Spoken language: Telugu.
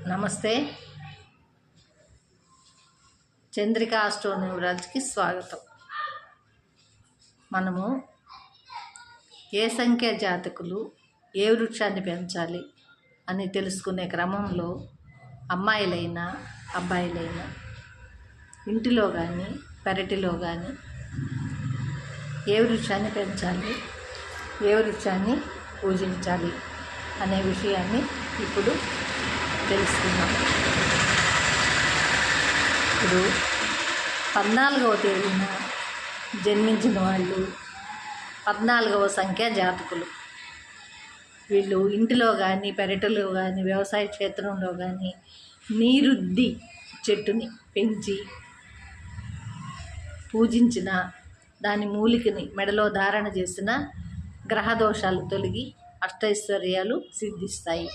నమస్తే. చంద్రిక ఆస్ట్రో న్యూమరాలజీకి స్వాగతం. మనము ఏ సంఖ్య జాతకులు ఏ వృక్షాన్ని పెంచాలి అని తెలుసుకునే క్రమంలో అమ్మాయిలైనా అబ్బాయిలైనా ఇంటిలో కానీ పెరటిలో కానీ ఏ వృక్షాన్ని పెంచాలి, ఏ వృక్షాన్ని పూజించాలి అనే విషయాన్ని ఇప్పుడు తెలుసుకున్నాం. ఇప్పుడు 14వ తేదీన జన్మించిన వాళ్ళు 14వ సంఖ్య జాతకులు. వీళ్ళు ఇంటిలో కానీ పెరటిలో కానీ వ్యవసాయ క్షేత్రంలో కానీ నీరుద్ది చెట్టుని పెంచి పూజించిన, దాని మూలికని మెడలో ధారణ చేసిన గ్రహదోషాలు తొలగి అష్టైశ్వర్యాలు సిద్ధిస్తాయి.